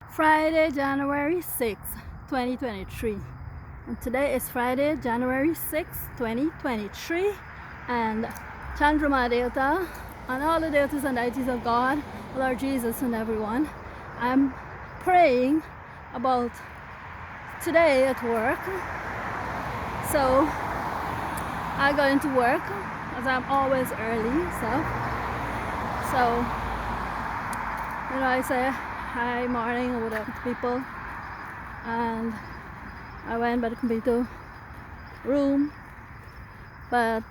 Friday, January 6th, 2023. And today is Friday, January 6th, 2023. And Chandrima Devta and all the deities and deities of God, Lord Jesus and everyone. I'm praying about today at work. So I go into work as I'm always early. So I say hi morning or whatever to people, and I went by the computer room, but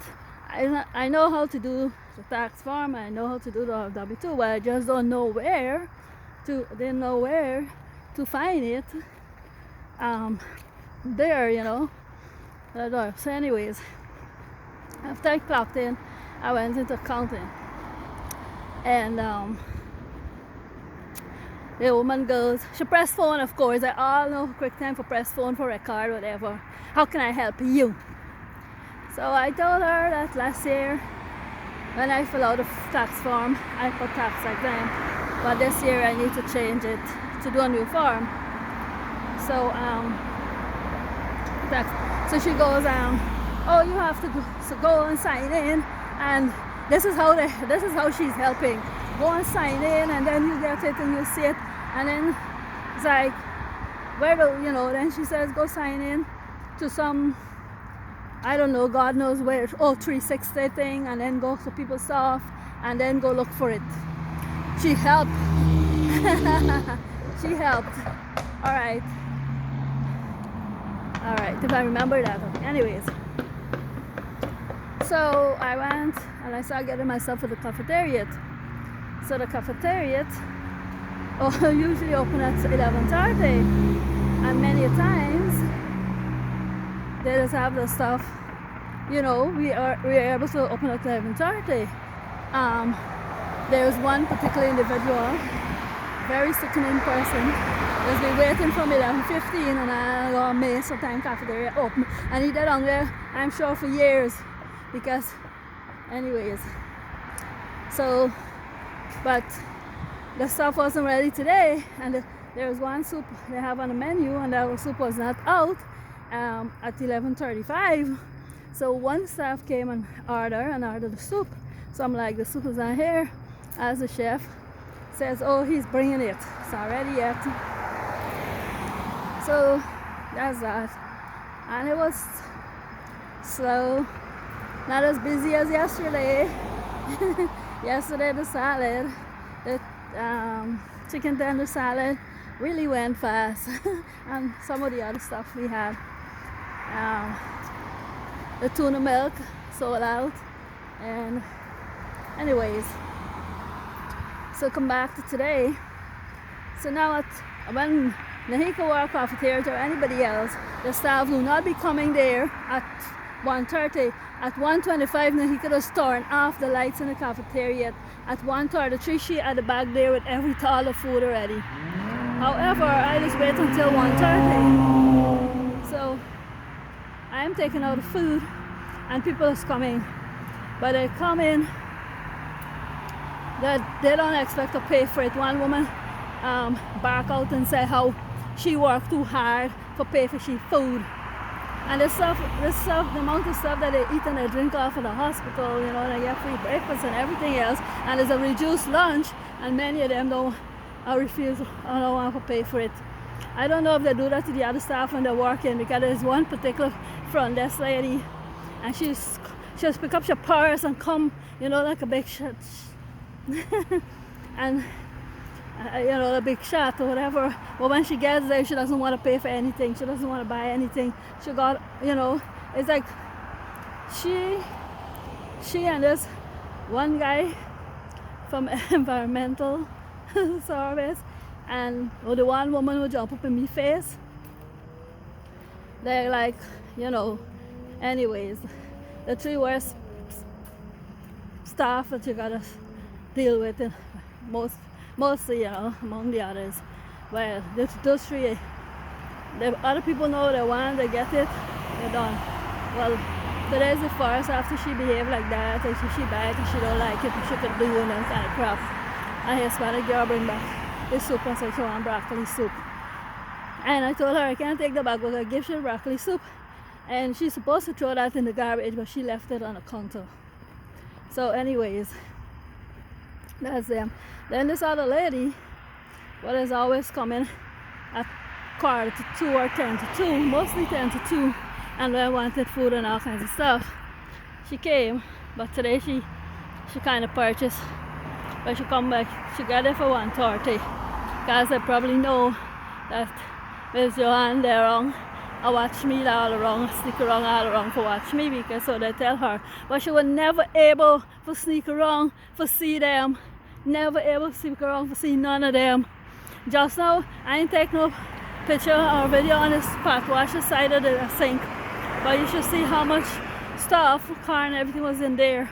I know how to do the tax form, I know how to do the W2, but I just didn't know where to find it there. So anyways, after I clocked in, I went into accounting, and the woman goes, she pressed phone, of course. I all know quick time for press phone, for record, whatever. How can I help you? So I told her that last year when I fill out the tax form, I put tax exempt, but this year I need to change it to do a new form. So so she goes, oh, you have to go and sign in, and this is how she's helping. Go and sign in, and then you get it and you see it, and then it's like, then she says go sign in to some, I don't know, God knows where, 360 thing, and then go to PeopleSoft, and then go look for it. She helped. She helped. All right, if I remember that. Anyways, so I went and I started getting myself at the cafeteria. So the cafeteria usually open at 11:30, and many times they just have the stuff. We are able to open at 11:30. There's one particular individual, very sickening person, has been waiting from 11:15, and I got amazed sometimes cafeteria open, and he did on there, I'm sure, for years, because anyways. So. But the stuff wasn't ready today, and there was one soup they have on the menu, and that soup was not out at 11:35. So one staff came and ordered the soup. So I'm like, the soup is not here. As the chef says, oh, he's bringing it. It's not ready yet. So that's that. And it was slow, not as busy as yesterday. Yesterday the salad, the chicken tender salad really went fast, and some of the other stuff we had. The tuna milk sold out, and anyways, so come back to today. So now when Nahika work cafeteria or anybody else, the staff will not be coming there at 1:30. At 1:25, Nahika just turned off the lights in the cafeteria. At 1:33, she at the back there with every tall of food already. However, I just wait until 1:30. So I'm taking out the food, and people is coming, but they come in that they don't expect to pay for it. One woman back out and said how she worked too hard for pay for she food. And the amount of stuff that they eat and they drink off of the hospital, they get free breakfast and everything else, and there's a reduced lunch, and many of them don't want to pay for it. I don't know if they do that to the other staff when they're working, because there's one particular front desk lady, and she just pick up her purse and come, like a big shot, and a big shot or whatever. But when she gets there, she doesn't want to pay for anything. She doesn't want to buy anything. She got, it's like she and this one guy from environmental service, and the one woman who jump up in me face. They're like, anyways, the three worst staff that you gotta deal with, and mostly, among the others. Well, those three, the other people know they want, they get it, they're done. Well, today's the first after she behaved like that, and she bite and she don't like it, and she could do and that kind of crap. And Hispanic girl bring back the soup and said she want broccoli soup. And I told her I can't take the bag, but I give her broccoli soup. And she's supposed to throw that in the garbage, but she left it on the counter. So anyways, that's them. Then this other lady, what is always coming at 1:45 or 1:50, mostly 1:50, and I wanted food and all kinds of stuff. She came, but today she kind of purchased, but she come back, she got it for 1:30, because I probably know that Miss Joanne there wrong, I watch me all around, sneak around all around for watch me, because so they tell her, but she was never able to sneak around for see them, never able to sneak around for see none of them. Just now, I ain't take no picture or video on this pot wash the side of the sink, but you should see how much stuff, car and everything was in there.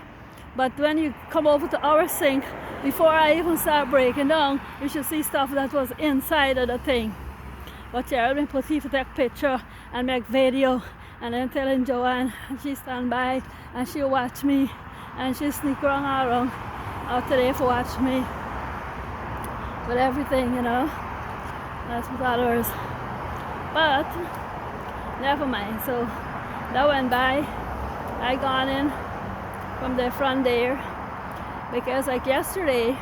But when you come over to our sink, before I even start breaking down, you should see stuff that was inside of the thing. But yeah, I've been put here to take picture and make video, and then telling Joanne, and she stand by and she watch me, and she sneak around all around out today for watch me with everything, you know. That's with others. But never mind. So that went by. I gone in from the front there because like yesterday,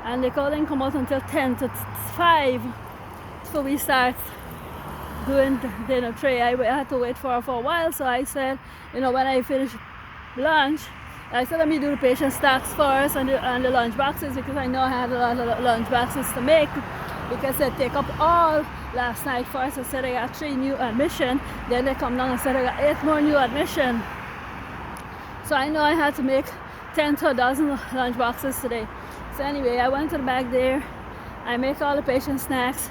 and they couldn't come out until 10:05 so we start doing the dinner tray. I had to wait for her for a while, so I said, you know, when I finish lunch, I said let me do the patient stacks first and the lunch boxes, because I know I had a lot of lunch boxes to make, because they take up all last night first. I said I got 3 new admission, then they come down and said I got 8 more new admission. So I know I had to make 10 to a dozen lunch boxes today. So anyway, I went to the back there, I make all the patient snacks.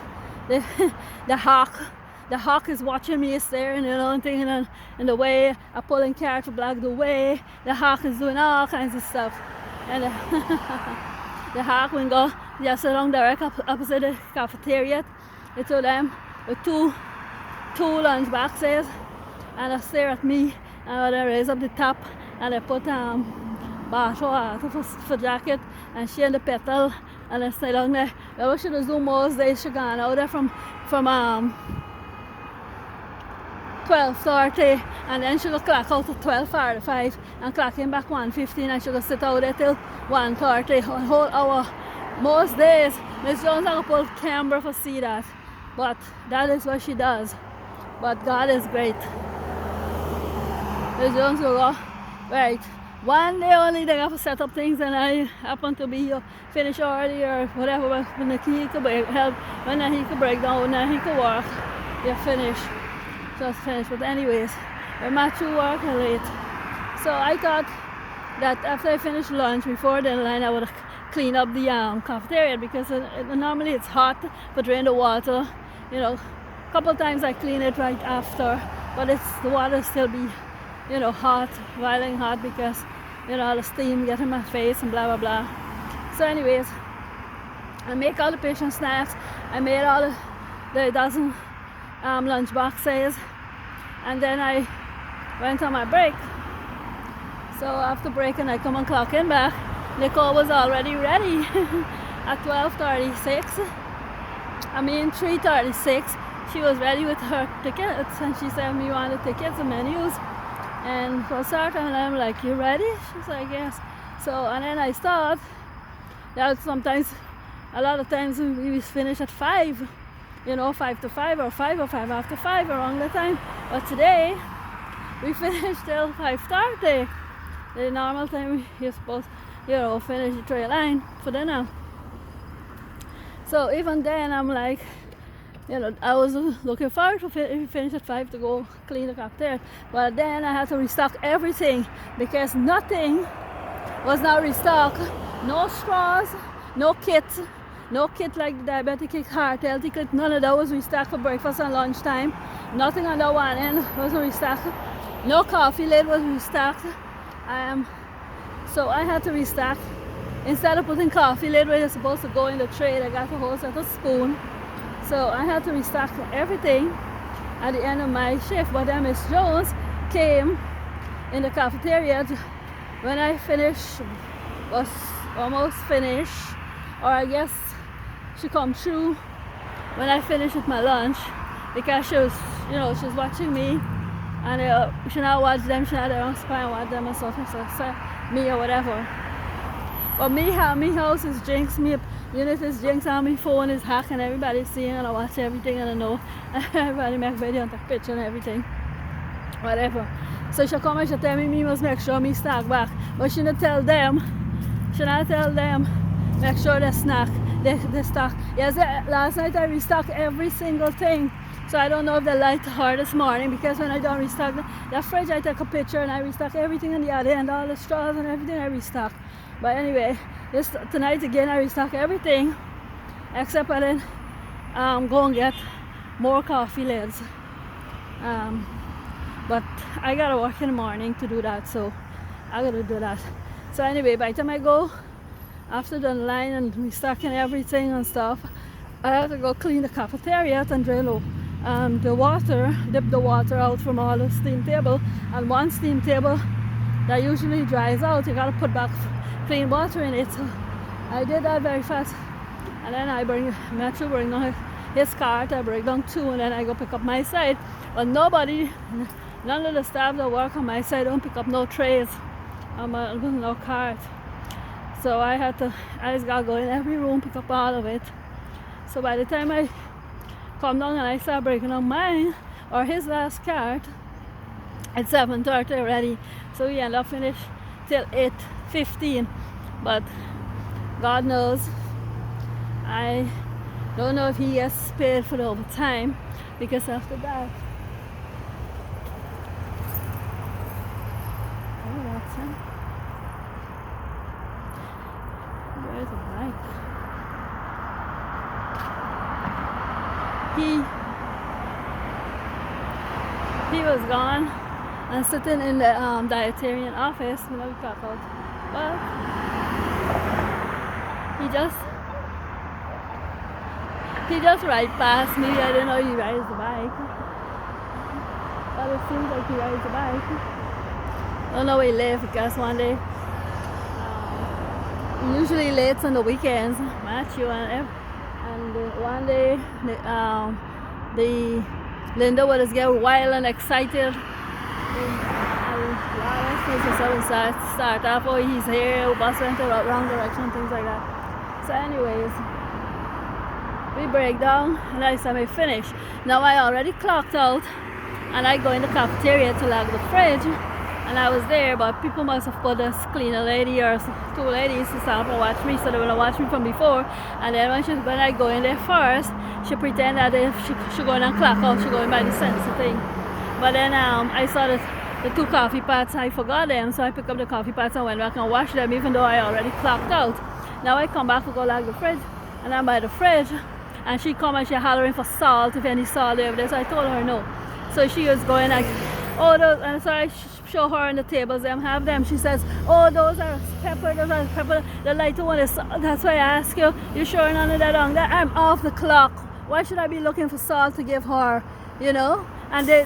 The hawk is watching me, staring, you know, and thinking in the way, I pulling carrot to block the way. The hawk is doing all kinds of stuff. And the hawk will go just along direct opposite the cafeteria. It's to them with two lunch boxes, and they stare at me, and they raise up the top, and they put bottle water for jacket, and she and the petal, and I stay down there. I should have zoomed most days. She gone out there from 12:30, and then she go clock out at 12:45 and clock in back 1:15, and she go sit out there till 1:30, a whole hour. Most days, Miss Jones will pull camera for see that, but that is what she does. But God is great. Miss Jones will go, right, one day only they have to set up things, and I happen to be finished early or whatever, when he could help, when he could break down, when he could work, you're finished. Just finished. But anyways, I'm not too work late. So I thought that after I finish lunch, before the line, I would clean up the cafeteria, because normally it's hot to drain the water. You know, a couple times I clean it right after, but the water still be, you know, hot, boiling hot, because, you know, all the steam get in my face and blah blah blah. So anyways, I make all the patient snacks. I made all the dozen lunch boxes, and then I went on my break. So after breaking, I come and clock in back. Nicole was already ready at 3:36. She was ready with her tickets, and she said, "Me want the tickets and menus." And for certain, I'm like, "You ready?" She's like, "Yes." So, and then I start. That sometimes, a lot of times we finish at 5, you know, 5 to 5 or 5 or 5 after 5 around the time. But today, we finished till 5:30. The normal time you're supposed, you know, finish the tray line for dinner. So even then, I'm like, you know, I was looking forward to finish at 5 to go clean the cafeteria. But then I had to restock everything, because nothing was not restocked. No straws, no kits, no kit like the diabetic kit, heart healthy kit, none of that was restocked for breakfast and lunchtime. Nothing on the one end was restocked. No coffee lid was restocked. So I had to restock. Instead of putting coffee lid where you're supposed to go in the tray, I got a whole set of spoon. So I had to restock everything at the end of my shift. But then Miss Jones came in the cafeteria when I finished, was almost finished, or I guess she come through when I finished with my lunch, because she was, you know, she was watching me, and she not watch them, she not there on spy and watch them and stuff, so me or whatever. But me house is jinx, me unit is jinx, and my phone is hacked, and everybody's seeing, and I watch everything, and I know everybody make video and take picture and everything, whatever. So she come and she tell me must make sure me stack back, but she not tell them, make sure they snack, they stock. Yes, last night I restocked every single thing. So I don't know if they lied to her this morning, because when I don't restock the fridge, I take a picture and I restock everything in the other end, all the straws and everything I restock. But anyway, tonight again I restock everything, except I then go and get more coffee lids. But I gotta work in the morning to do that, so I gotta do that. So anyway, by the time I go, after the line and restocking everything and stuff, I have to go clean the cafeteria and drill the water, dip the water out from all the steam table, and one steam table that usually dries out, you gotta put back clean water in it. So I did that very fast, and then I bring down his cart, I bring down 2, and then I go pick up my side. But none of the staff that work on my side don't pick up no trays, no cart. So I just gotta go in every room, pick up all of it. So by the time I come down and I start breaking down mine or his last cart, it's 7:30 already. So we end up finish till 8:15. But God knows, I don't know if he gets paid for the overtime, because after that, where's the bike? He was gone and sitting in the dietarian office when we got out. But he just ride past me. I didn't know he rides the bike, but it seems like he rides the bike. I don't know where he lives, because one day, usually late on the weekends, Matthew and one day, Linda would just get wild and excited. Start off, oh, he's here, bus went the wrong direction, things like that. So anyways, we break down, and I said I finish. Now I already clocked out, and I go in the cafeteria to lock the fridge, and I was there, but people must have put this cleaner lady or 2 ladies to stand up and watch me, so they were gonna watch me from before. And then when I go in there first, she pretend that if she going and clock out, she going by the sensor thing. But then I saw the 2 coffee pots, I forgot them, so I picked up the coffee pots and went back and washed them, even though I already clocked out. Now I come back to go lock the fridge, and I'm by the fridge, and she come and she hollering for salt, if any salt over there. So I told her no. So she was going like, oh, those, and so I show her on the tables, them have them. She says, oh, those are pepper, the lighter one is salt. That's why I ask you, you sure none of that on that? I'm off the clock. Why should I be looking for salt to give her, you know? And they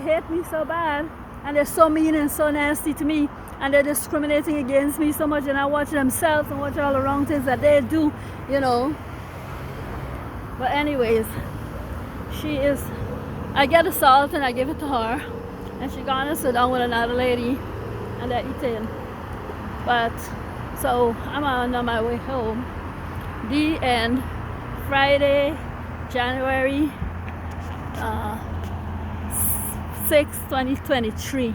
hate me so bad, and they're so mean and so nasty to me, and they're discriminating against me so much, and I watch themselves and watch all the wrong things that they do, you know. But anyways, I get the salt and I give it to her, and she gonna sit down with another lady, and they're eating. But so I'm on my way home. The end. Friday, January 6, 2023.